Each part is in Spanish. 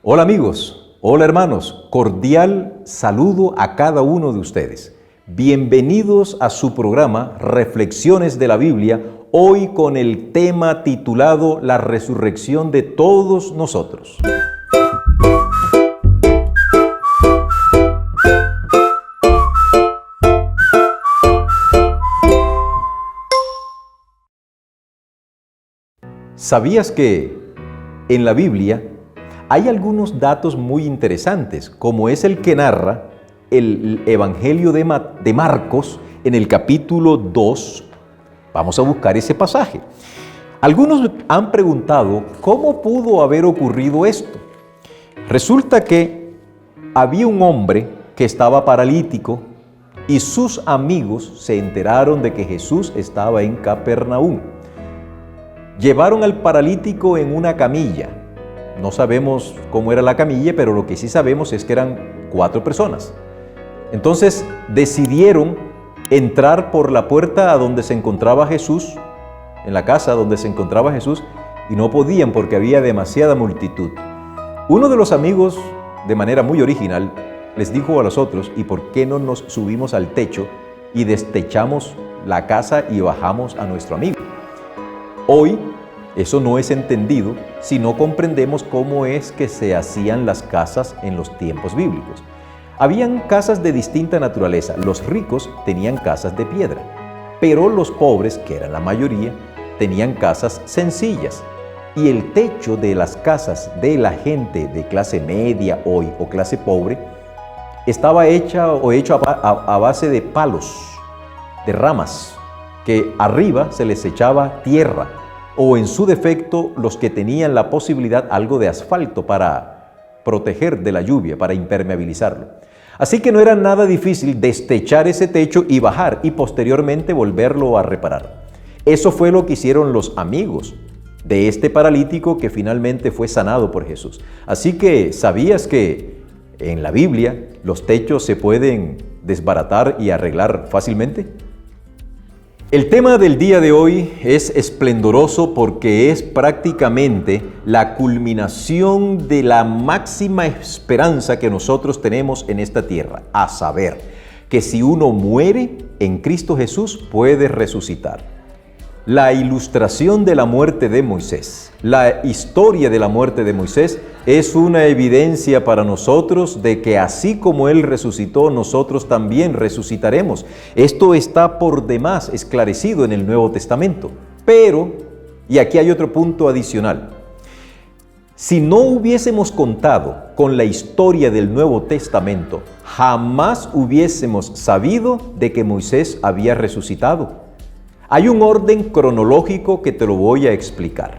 Hola amigos, hola hermanos, cordial saludo a cada uno de ustedes. Bienvenidos a su programa Reflexiones de la Biblia, hoy con el tema titulado La resurrección de todos nosotros. ¿Sabías que en la Biblia hay algunos datos muy interesantes, como es el que narra el Evangelio de Marcos en el capítulo 2? Vamos a buscar ese pasaje. Algunos han preguntado cómo pudo haber ocurrido esto. Resulta que había un hombre que estaba paralítico y sus amigos se enteraron de que Jesús estaba en Capernaum. Llevaron al paralítico en una camilla. No sabemos cómo era la camilla, pero lo que sí sabemos es que eran 4 personas. Entonces decidieron entrar por la puerta a donde se encontraba Jesús, en la casa donde se encontraba Jesús, y no podían porque había demasiada multitud. Uno de los amigos, de manera muy original, les dijo a los otros: ¿y por qué no nos subimos al techo y destechamos la casa y bajamos a nuestro amigo? Hoy eso no es entendido si no comprendemos cómo es que se hacían las casas en los tiempos bíblicos. Habían casas de distinta naturaleza. Los ricos tenían casas de piedra, pero los pobres, que eran la mayoría, tenían casas sencillas. Y el techo de las casas de la gente de clase media hoy o clase pobre estaba hecho a base de palos, de ramas, que arriba se les echaba tierra o, en su defecto, los que tenían la posibilidad, algo de asfalto para proteger de la lluvia, para impermeabilizarlo. Así que no era nada difícil destechar ese techo y bajar y posteriormente volverlo a reparar. Eso fue lo que hicieron los amigos de este paralítico que finalmente fue sanado por Jesús. Así que, ¿sabías que en la Biblia los techos se pueden desbaratar y arreglar fácilmente? El tema del día de hoy es esplendoroso porque es prácticamente la culminación de la máxima esperanza que nosotros tenemos en esta tierra, a saber, que si uno muere en Cristo Jesús puede resucitar. La ilustración de la muerte de Moisés, la historia de la muerte de Moisés es una evidencia para nosotros de que así como Él resucitó, nosotros también resucitaremos. Esto está por demás esclarecido en el Nuevo Testamento. Pero, y aquí hay otro punto adicional, si no hubiésemos contado con la historia del Nuevo Testamento, jamás hubiésemos sabido de que Moisés había resucitado. Hay un orden cronológico que te lo voy a explicar.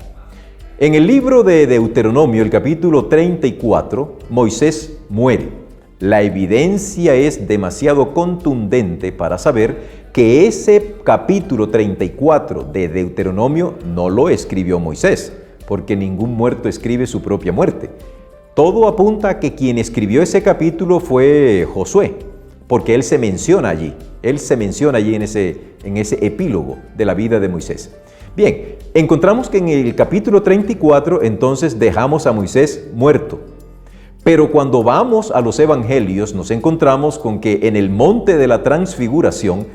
En el libro de Deuteronomio, el capítulo 34, Moisés muere. La evidencia es demasiado contundente para saber que ese capítulo 34 de Deuteronomio no lo escribió Moisés, porque ningún muerto escribe su propia muerte. Todo apunta a que quien escribió ese capítulo fue Josué, porque él se menciona allí en ese epílogo de la vida de Moisés. Bien, encontramos que en el capítulo 34 entonces dejamos a Moisés muerto. Pero cuando vamos a los evangelios nos encontramos con que en el monte de la transfiguración,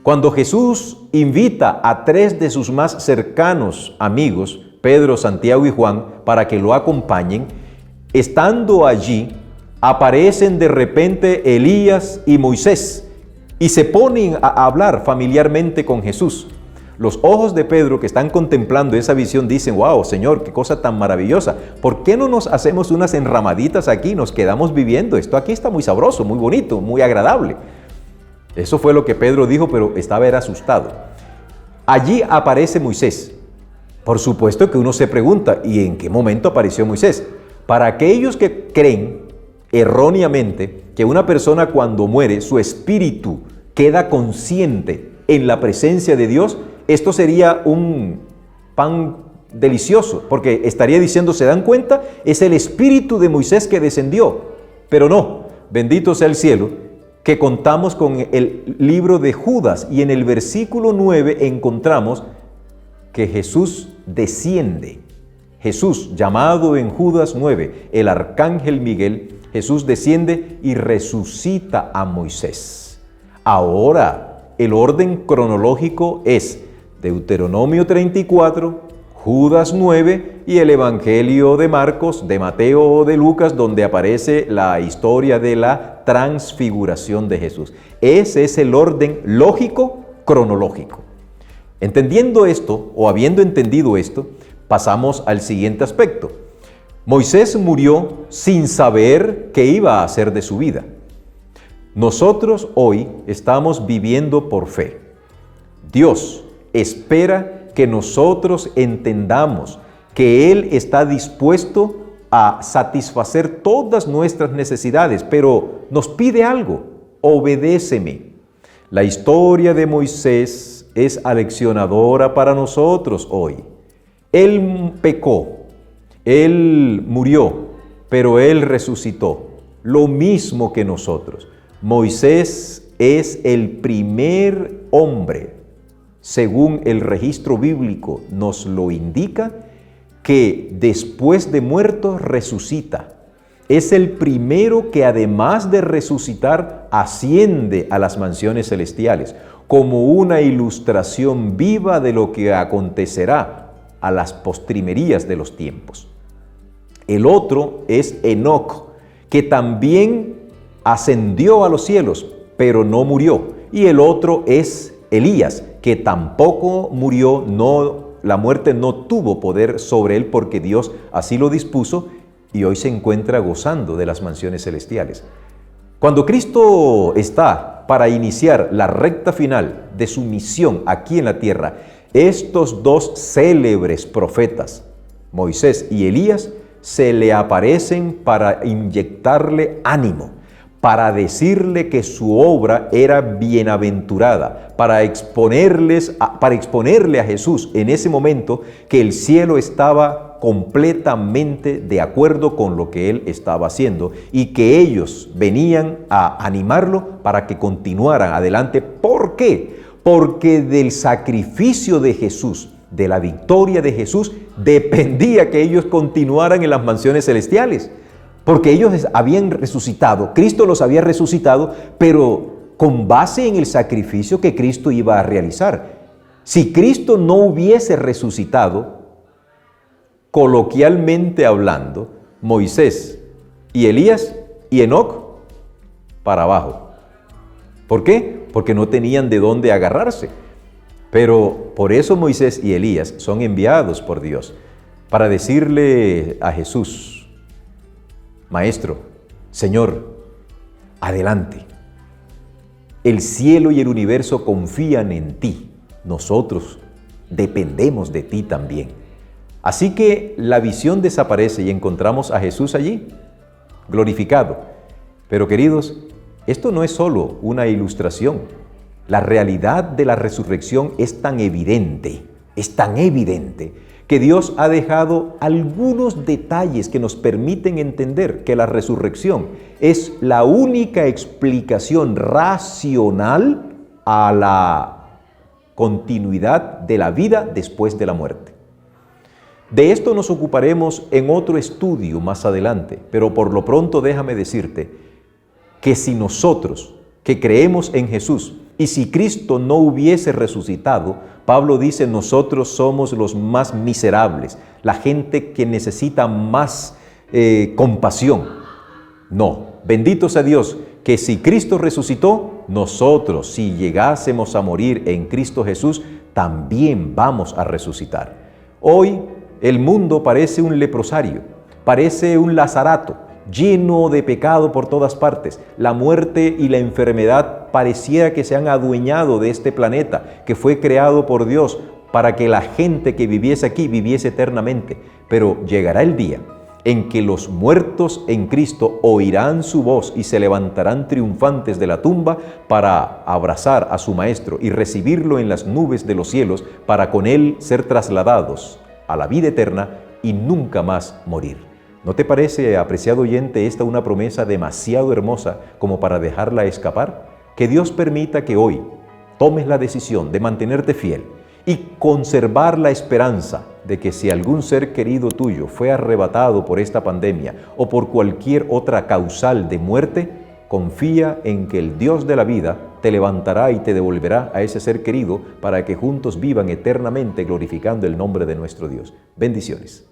cuando Jesús invita a 3 de sus más cercanos amigos, Pedro, Santiago y Juan, para que lo acompañen, estando allí, aparecen de repente Elías y Moisés y se ponen a hablar familiarmente con Jesús. Los ojos de Pedro, que están contemplando esa visión, dicen: wow, Señor, qué cosa tan maravillosa. ¿Por qué no nos hacemos unas enramaditas aquí? Nos quedamos viviendo. Esto aquí está muy sabroso, muy bonito, muy agradable. Eso fue lo que Pedro dijo, pero estaba asustado. Allí aparece Moisés. Por supuesto que uno se pregunta: ¿y en qué momento apareció Moisés? Para aquellos que creen erróneamente que una persona cuando muere, su espíritu queda consciente en la presencia de Dios, esto sería un pan delicioso, porque estaría diciendo: ¿se dan cuenta? Es el espíritu de Moisés que descendió. Pero no, bendito sea el cielo, que contamos con el libro de Judas y en el versículo 9 encontramos que Jesús desciende. Jesús, llamado en Judas 9, el arcángel Miguel, Jesús desciende y resucita a Moisés. Ahora, el orden cronológico es Deuteronomio 34, Judas 9 y el Evangelio de Marcos, de Mateo o de Lucas, donde aparece la historia de la transfiguración de Jesús. Ese es el orden lógico cronológico. Entendiendo esto, o habiendo entendido esto, pasamos al siguiente aspecto. Moisés murió sin saber qué iba a hacer de su vida. Nosotros hoy estamos viviendo por fe. Dios espera que nosotros entendamos que Él está dispuesto a satisfacer todas nuestras necesidades, pero nos pide algo: obedéceme. La historia de Moisés es aleccionadora para nosotros hoy. Él pecó, él murió, pero él resucitó, lo mismo que nosotros. Moisés es el primer hombre, según el registro bíblico nos lo indica, que después de muerto resucita. Es el primero que, además de resucitar, asciende a las mansiones celestiales, como una ilustración viva de lo que acontecerá a las postrimerías de los tiempos. El otro es Enoc, que también ascendió a los cielos, pero no murió. Y el otro es Elías, que tampoco murió, la muerte no tuvo poder sobre él porque Dios así lo dispuso, y hoy se encuentra gozando de las mansiones celestiales. Cuando Cristo está para iniciar la recta final de su misión aquí en la tierra, estos dos célebres profetas, Moisés y Elías, se le aparecen para inyectarle ánimo, para decirle que su obra era bienaventurada, para exponerle a Jesús en ese momento que el cielo estaba completamente de acuerdo con lo que él estaba haciendo y que ellos venían a animarlo para que continuaran adelante. ¿Por qué? Porque del sacrificio de Jesús, de la victoria de Jesús, dependía que ellos continuaran en las mansiones celestiales. Porque ellos habían resucitado, Cristo los había resucitado, pero con base en el sacrificio que Cristo iba a realizar. Si Cristo no hubiese resucitado, coloquialmente hablando, Moisés y Elías y Enoc para abajo. ¿Por qué? Porque no tenían de dónde agarrarse. Pero por eso Moisés y Elías son enviados por Dios para decirle a Jesús: Maestro, Señor, adelante. El cielo y el universo confían en ti. Nosotros dependemos de ti también. Así que la visión desaparece y encontramos a Jesús allí, glorificado. Pero queridos, esto no es solo una ilustración. La realidad de la resurrección es tan evidente, que Dios ha dejado algunos detalles que nos permiten entender que la resurrección es la única explicación racional a la continuidad de la vida después de la muerte. De esto nos ocuparemos en otro estudio más adelante, pero por lo pronto déjame decirte que si nosotros, que creemos en Jesús, y si Cristo no hubiese resucitado, Pablo dice, nosotros somos los más miserables, la gente que necesita más compasión. No, bendito sea Dios, que si Cristo resucitó, nosotros, si llegásemos a morir en Cristo Jesús, también vamos a resucitar. Hoy el mundo parece un leprosario, parece un lazarato, lleno de pecado por todas partes. La muerte y la enfermedad pareciera que se han adueñado de este planeta, que fue creado por Dios para que la gente que viviese aquí viviese eternamente. Pero llegará el día en que los muertos en Cristo oirán su voz y se levantarán triunfantes de la tumba para abrazar a su Maestro y recibirlo en las nubes de los cielos para con Él ser trasladados a la vida eterna y nunca más morir. ¿No te parece, apreciado oyente, esta una promesa demasiado hermosa como para dejarla escapar? Que Dios permita que hoy tomes la decisión de mantenerte fiel y conservar la esperanza de que si algún ser querido tuyo fue arrebatado por esta pandemia o por cualquier otra causal de muerte, confía en que el Dios de la vida te levantará y te devolverá a ese ser querido para que juntos vivan eternamente glorificando el nombre de nuestro Dios. Bendiciones.